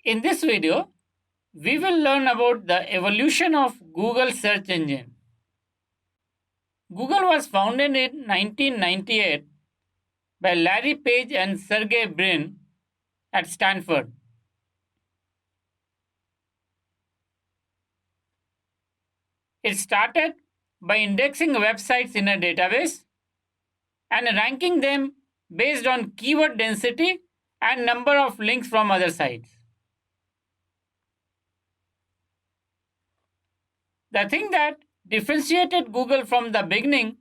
In this video, we will learn about the evolution of Google search engine. Google was founded in 1998 by Larry Page and Sergey Brin at Stanford. It started by indexing websites in a database and ranking them based on keyword density and number of links from other sites. The thing that differentiated Google from the beginning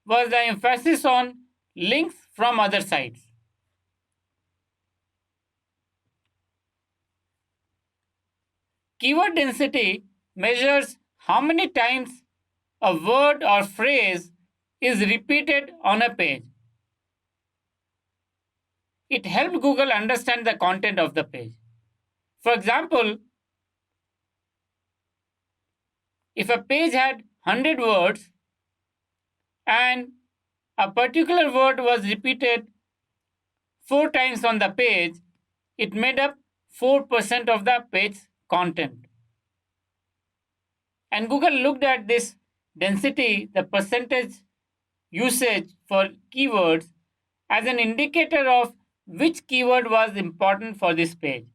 was the emphasis on links from other sites. Keyword density measures how many times a word or phrase is repeated on a page. It helped Google understand the content of the page. For example, if a page had 100 words and a particular word was repeated 4 times on the page, it made up 4% of the page's content. And Google looked at this density, the percentage usage for keywords, as an indicator of which keyword was important for this page,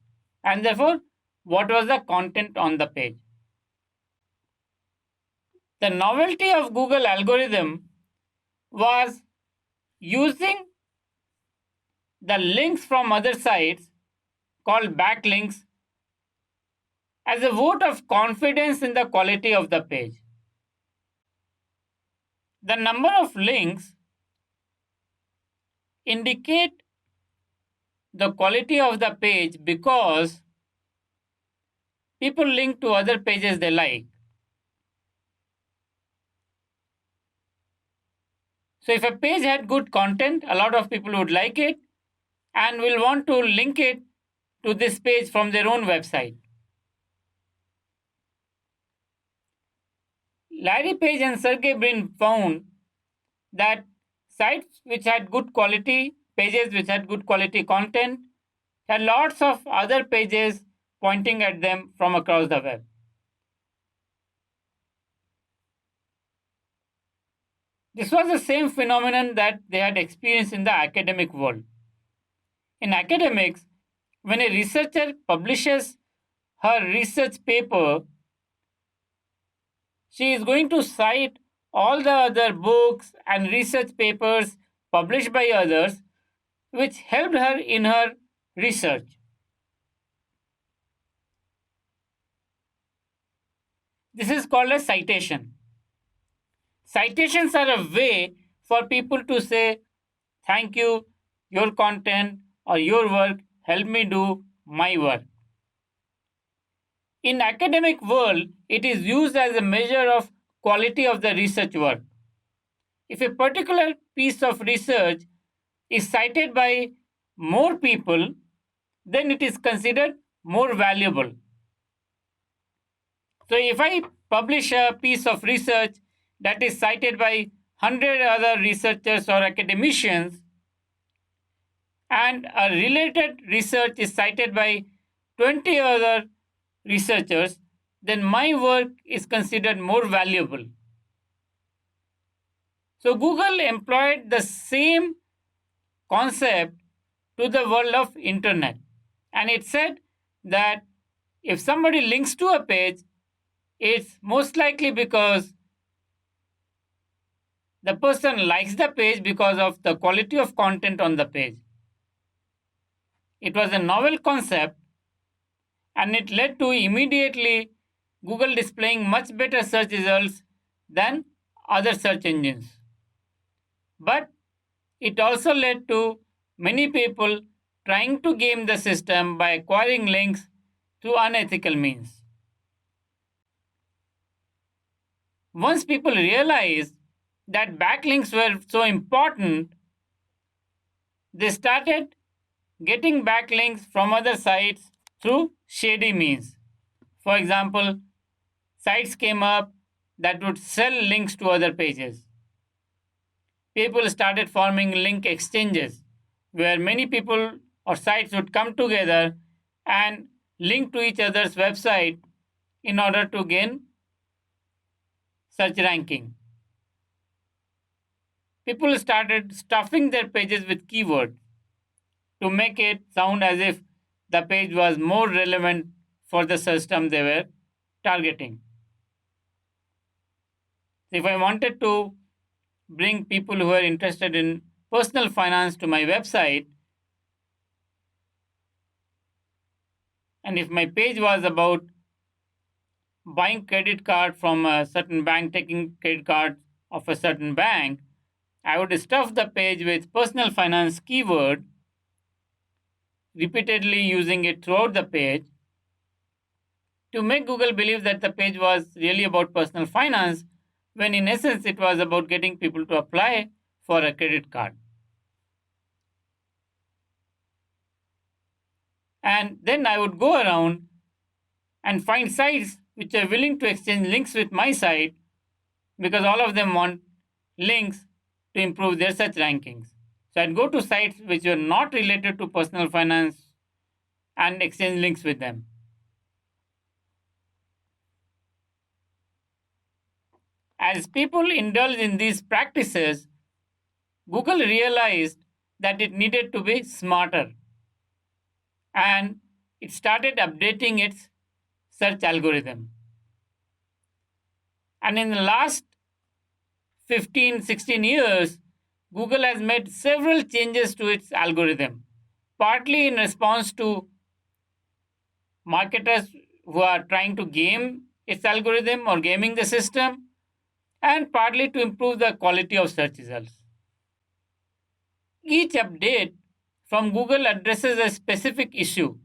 and therefore what was the content on the page. The novelty of Google algorithm was using the links from other sites, called backlinks, as a vote of confidence in the quality of the page. The number of links indicate the quality of the page because people link to other pages they like. So if a page had good content, a lot of people would like it and will want to link it to this page from their own website. Larry Page and Sergey Brin found that sites which had good quality, pages which had good quality content, had lots of other pages pointing at them from across the web. This was the same phenomenon that they had experienced in the academic world. In academics, when a researcher publishes her research paper, she is going to cite all the other books and research papers published by others which helped her in her research. This is called a citation. Citations are a way for people to say, thank you, your content or your work helped me do my work. In academic world, it is used as a measure of quality of the research work. If a particular piece of research is cited by more people, then it is considered more valuable. So if I publish a piece of research that is cited by 100 other researchers or academicians, and a related research is cited by 20 other researchers, then my work is considered more valuable. So Google employed the same concept to the world of internet, and it said that if somebody links to a page, it's most likely because the person likes the page because of the quality of content on the page. It was a novel concept, and it led to immediately Google displaying much better search results than other search engines. But it also led to many people trying to game the system by acquiring links through unethical means. Once people realized that backlinks were so important, they started getting backlinks from other sites through shady means. For example, sites came up that would sell links to other pages. People started forming link exchanges where many people or sites would come together and link to each other's website in order to gain search ranking. People started stuffing their pages with keywords to make it sound as if the page was more relevant for the system they were targeting. If I wanted to bring people who are interested in personal finance to my website, and if my page was about buying credit card from a certain bank, taking credit card of a certain bank, I would stuff the page with personal finance keyword, repeatedly using it throughout the page to make Google believe that the page was really about personal finance, when in essence it was about getting people to apply for a credit card. And then I would go around and find sites which are willing to exchange links with my site, because all of them want links to improve their search rankings. So I'd go to sites which were not related to personal finance and exchange links with them. As people indulge in these practices, Google realized that it needed to be smarter, and it started updating its search algorithm. And in the last 15, 16 years, Google has made several changes to its algorithm, partly in response to marketers who are trying to game its algorithm or gaming the system, and partly to improve the quality of search results. Each update from Google addresses a specific issue,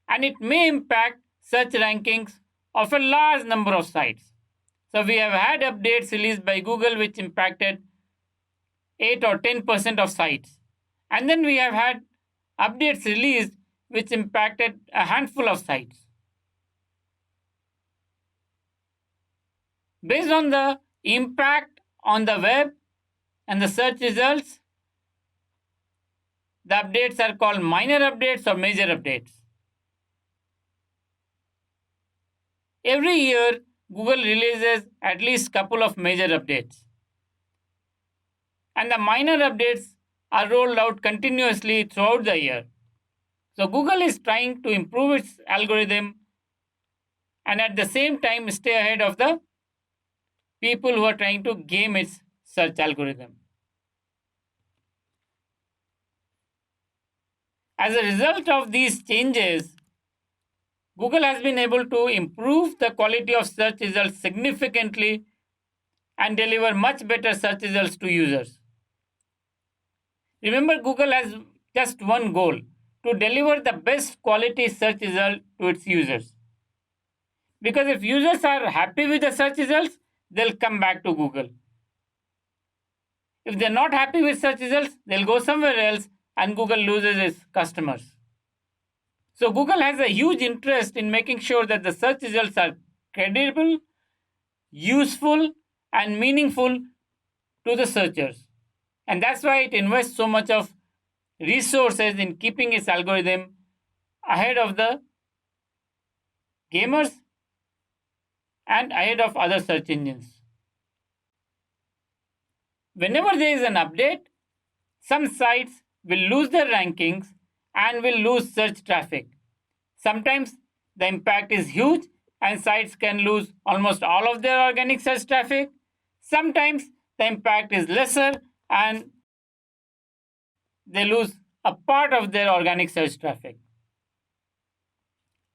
and it may impact search rankings of a large number of sites. So we have had updates released by Google which impacted 8 or 10% of sites. And then we have had updates released which impacted a handful of sites. Based on the impact on the web and the search results, the updates are called minor updates or major updates. Every year, Google releases at least a couple of major updates. And the minor updates are rolled out continuously throughout the year. So Google is trying to improve its algorithm and at the same time stay ahead of the people who are trying to game its search algorithm. As a result of these changes, Google has been able to improve the quality of search results significantly and deliver much better search results to users. Remember, Google has just one goal: to deliver the best quality search result to its users. Because if users are happy with the search results, they'll come back to Google. If they're not happy with search results, they'll go somewhere else and Google loses its customers. So Google has a huge interest in making sure that the search results are credible, useful, and meaningful to the searchers. And that's why it invests so much of resources in keeping its algorithm ahead of the gamers and ahead of other search engines. Whenever there is an update, some sites will lose their rankings and will lose search traffic. Sometimes the impact is huge and sites can lose almost all of their organic search traffic. Sometimes the impact is lesser and they lose a part of their organic search traffic.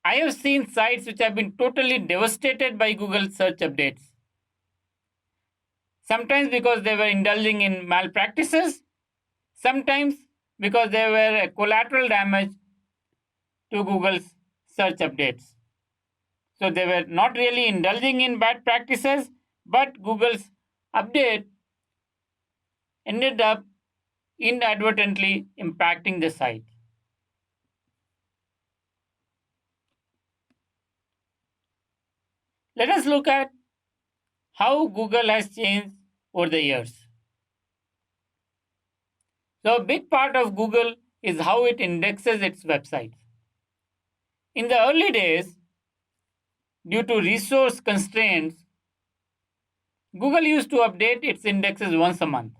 I have seen sites which have been totally devastated by Google search updates. Sometimes because they were indulging in malpractices, sometimes because they were a collateral damage to Google's search updates. So they were not really indulging in bad practices, but Google's update ended up inadvertently impacting the site. Let us look at how Google has changed over the years. So a big part of Google is how it indexes its websites. In the early days, due to resource constraints, Google used to update its indexes once a month.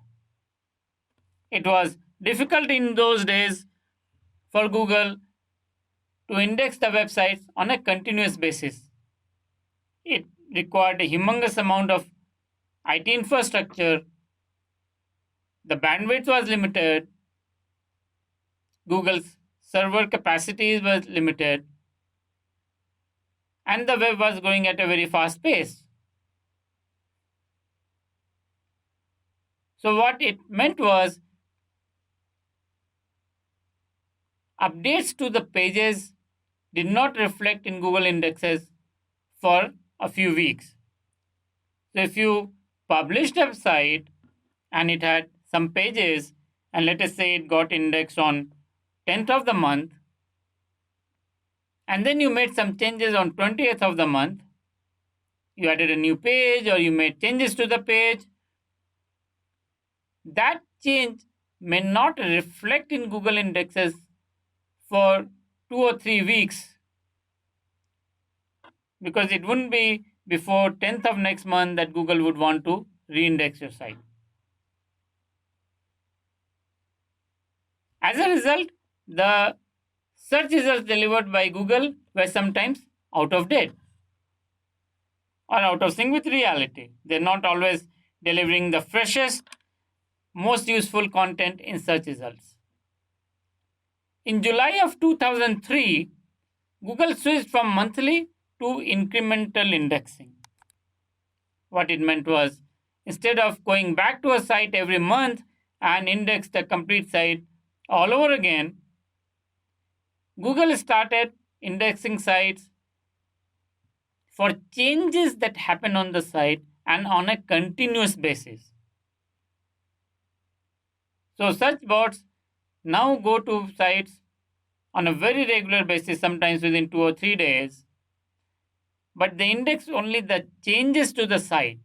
It was difficult in those days for Google to index the websites on a continuous basis. It required a humongous amount of IT infrastructure, the bandwidth was limited, Google's server capacity was limited, and the web was growing at a very fast pace. So, what it meant was updates to the pages did not reflect in Google indexes for a few weeks. So, if you published a site and it had some pages, and let us say it got indexed on 10th of the month, and then you made some changes on 20th of the month, you added a new page or you made changes to the page, that change may not reflect in Google indexes for 2 or 3 weeks, because it wouldn't be before 10th of next month that Google would want to reindex your site. As a result, the search results delivered by Google were sometimes out of date or out of sync with reality. They're not always delivering the freshest, most useful content in search results. In July of 2003, Google switched from monthly to incremental indexing. What it meant was, instead of going back to a site every month and index the complete site all over again, Google started indexing sites for changes that happen on the site and on a continuous basis. So, search bots now go to sites on a very regular basis, sometimes within 2 or 3 days, but they index only the changes to the site,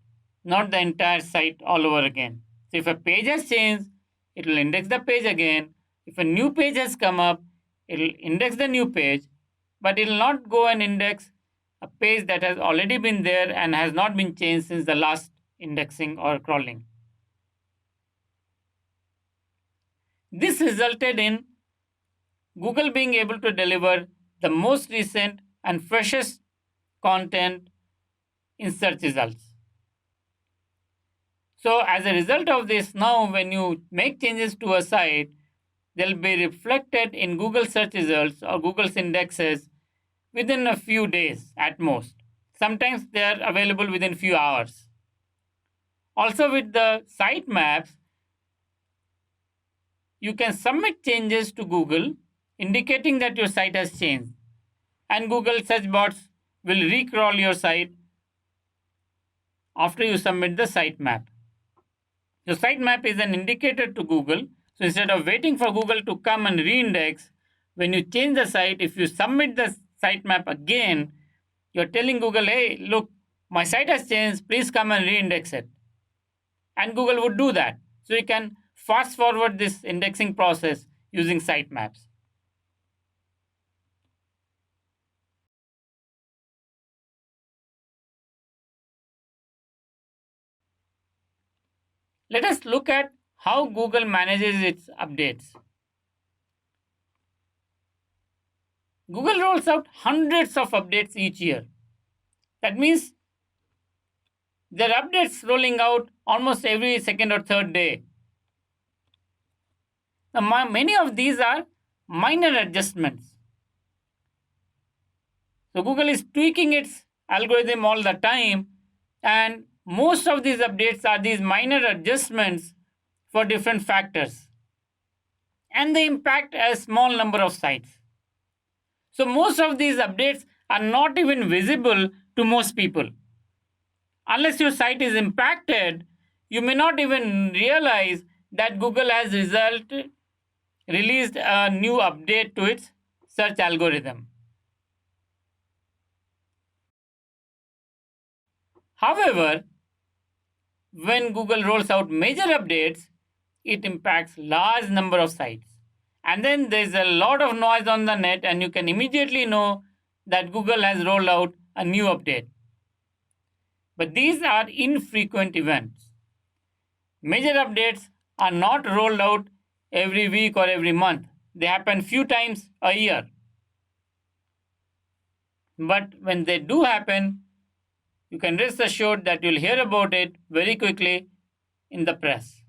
not the entire site all over again. So, if a page has changed, it will index the page again. If a new page has come up, it will index the new page, but it will not go and index a page that has already been there and has not been changed since the last indexing or crawling. This resulted in Google being able to deliver the most recent and freshest content in search results. So, as a result of this, now when you make changes to a site, they'll be reflected in Google search results or Google's indexes within a few days at most. Sometimes they are available within few hours. Also, with the site maps, you can submit changes to Google indicating that your site has changed, and Google search bots will recrawl your site after you submit the site map. The site map is an indicator to Google. So instead of waiting for Google to come and reindex, when you change the site, if you submit the site map again, you're telling Google, hey, look, my site has changed, please come and reindex it. And Google would do that. So you can fast forward this indexing process using sitemaps. Let us look at how Google manages its updates. Google rolls out hundreds of updates each year. That means there are updates rolling out almost every second or third day. Now, many of these are minor adjustments. So Google is tweaking its algorithm all the time, and most of these updates are these minor adjustments for different factors, and they impact a small number of sites. So most of these updates are not even visible to most people. Unless your site is impacted, you may not even realize that Google has released a new update to its search algorithm. However, when Google rolls out major updates, it impacts large number of sites. And then there's a lot of noise on the net, and you can immediately know that Google has rolled out a new update. But these are infrequent events. Major updates are not rolled out every week or every month. They happen few times a year. But when they do happen, you can rest assured that you'll hear about it very quickly in the press.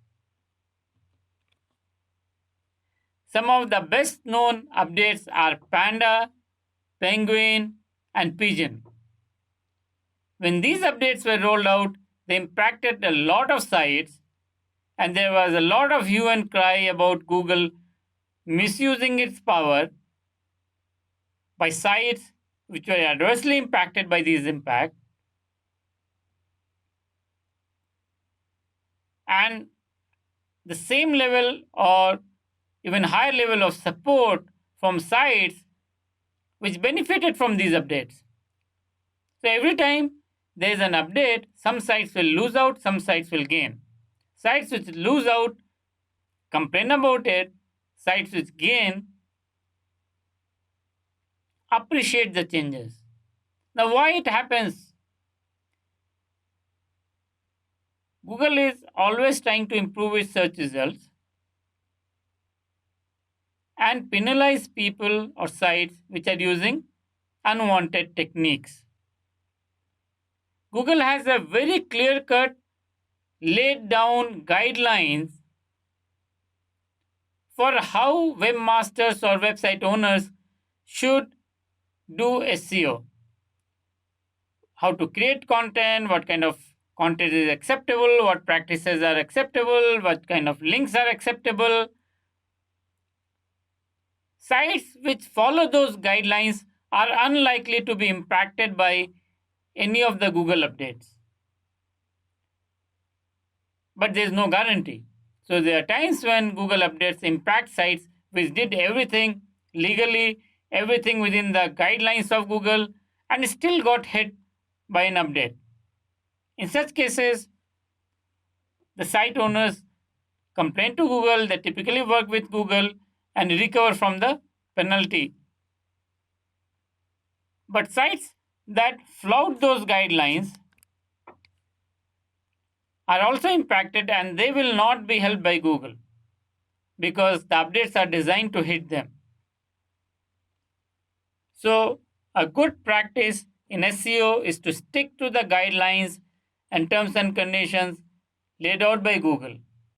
Some of the best known updates are Panda, Penguin, and Pigeon. When these updates were rolled out, they impacted a lot of sites, and there was a lot of hue and cry about Google misusing its power by sites which were adversely impacted by these impacts. And the same level or even higher level of support from sites which benefited from these updates. So every time there is an update, some sites will lose out, some sites will gain. Sites which lose out complain about it, sites which gain appreciate the changes. Now, why it happens? Google is always trying to improve its search results and penalize people or sites which are using unwanted techniques. Google has a very clear cut, laid down guidelines for how webmasters or website owners should do SEO. How to create content, what kind of content is acceptable, what practices are acceptable, what kind of links are acceptable. Sites which follow those guidelines are unlikely to be impacted by any of the Google updates. But there is no guarantee. So there are times when Google updates impact sites which did everything legally, everything within the guidelines of Google, and still got hit by an update. In such cases, the site owners complain to Google, they typically work with Google and recover from the penalty. But sites that flout those guidelines are also impacted and they will not be helped by Google because the updates are designed to hit them. So, a good practice in SEO is to stick to the guidelines and terms and conditions laid out by Google.